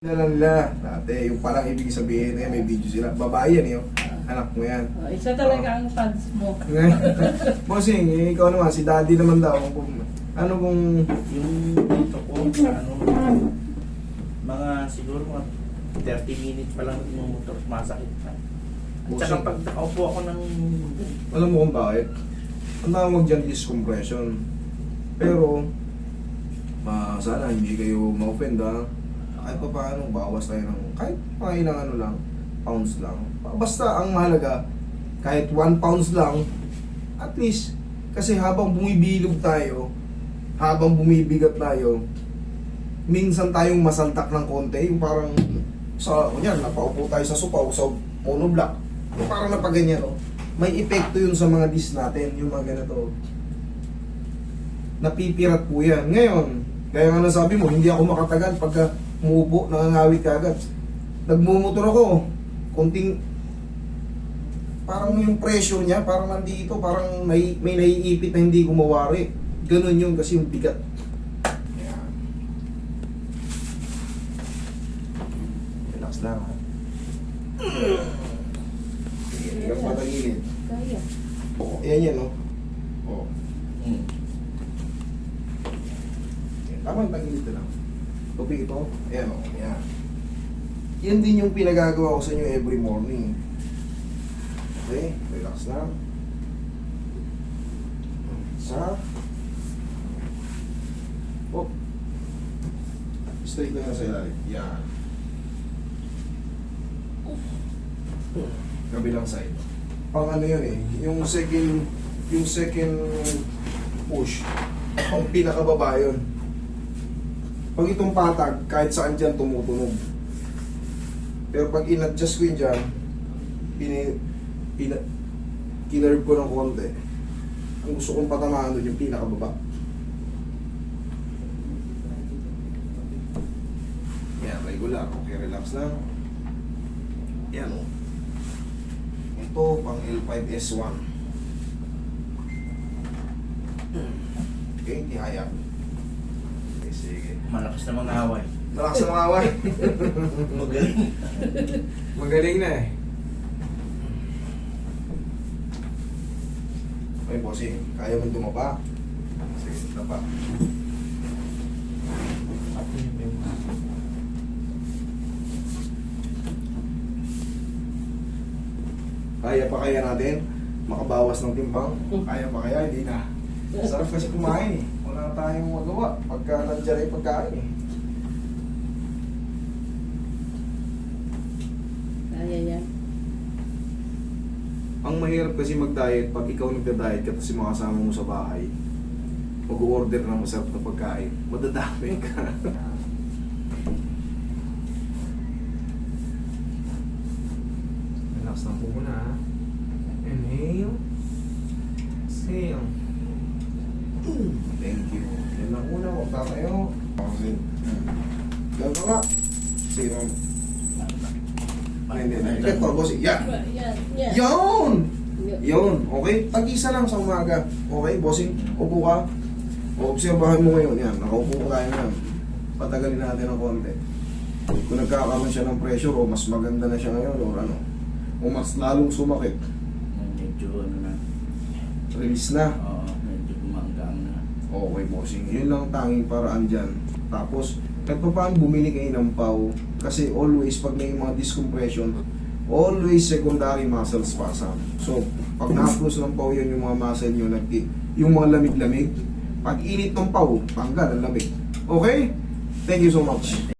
Nila nila dati, yung parang ibig sabihin may video sila. Babae yan yung anak mo yan. Isa talaga ang fans mo. Bossing, ikaw naman, si daddy naman daw. Ano kung... Yung dito ko, mga siguro mga 30 minutes pa lang yung motor, masakit na. At saka pag nakaupo ako ng... Alam mo kung bakit? Ang tawag dyan is compression. Pero, sana hindi kayo ma-offend ha. Kahit pa paano, bawas tayo ng kahit mga ilang ano lang, pounds lang. Basta ang mahalaga, kahit 1 pounds lang, at least, kasi habang bumibilog tayo, habang bumibigat tayo, minsan tayong masaltak ng konti, yung parang, kunyan, napaupo tayo sa sopa o sa monoblock, yung parang napaganyan, no? May epekto yun sa mga disc natin, yung mga ganito. Napipirat po yan. Ngayon, kaya nga nasabi mo, hindi ako makatagal pagka umuupo, nangangawit ka agad. Nagmumotor ako, konting, parang yung pressure niya, parang nandito, parang may naiipit na hindi ko mawari. Ganun yun kasi yung bigat. Ayan. Relax lang ha. Yung patagilid. Kaya. Ayan yan, no? Oo. Tama, tagilid na lang. Tubig ito. Ayan, o. Ayan. Yan din yung pinagagawa ko sa inyo every morning. Okay? Relax lang. Isa. Oh. Straight na sa ilalim. Yan. Kabilang side. Pang ano yun eh. Yung second push. Ang pinakababa yun. Pag itong patag, kahit saan dyan tumutunog. Pero pag in-adjust ko yun dyan, kinerve ko ng konti. Ang gusto kong patamaan doon yung pinakababa. Yan, regular. Okay, relax lang. Yan o. Ito, pang L5S1. Okay, tihaya. Okay, sige. Malakas na mga away. Malakas sa mga away. Magaling. Magaling na eh. Okay, bossing. Kaya mo tumapa? Sige, tapa. Kaya pa kaya natin makabawas ng timbang? Kaya pa kaya? Hindi na. Sarap kasi kumain eh. Wala tayong magawa pagka nandiyan ay pagkain eh. Kaya yan. Ang mahirap kasi mag-diet pag ikaw nagda-diet ka tapos yung mga kasama mo sa bahay, mag-order ng masarap na pagkain, madadami ka. Relax lang po muna ha. Inhale. Exhale. Thank you. Yan lang muna, huwag tatayo. Okay. Gawin ka nga. Sige naman. Hindi. Ito, boss. Yan. Yan. Yan. Yun! Yun, okay? Tag-isa lang sa umaga. Okay, bossing? Upo ka. Obserbahan mo ngayon. Yan, nakaupo ko tayo ngayon. Patagalin natin ng konti. Kung nagkakaroon siya ng pressure o mas maganda na siya ngayon o ano, o mas lalong sumakit, Medyo ano na. release na. Oo, medyo gumanggang na. Okay, bossing. Yun lang ang tanging paraan dyan. Tapos, kahit pa paano bumili kayo ng PAW, kasi always, pag may mga discompression, always secondary muscle spasm. So, pag na-close ng PAW yun, yung mga muscle nyo, yung mga lamig-lamig, pag init ng PAW, tanggal ang lamig. Okay? Thank you so much.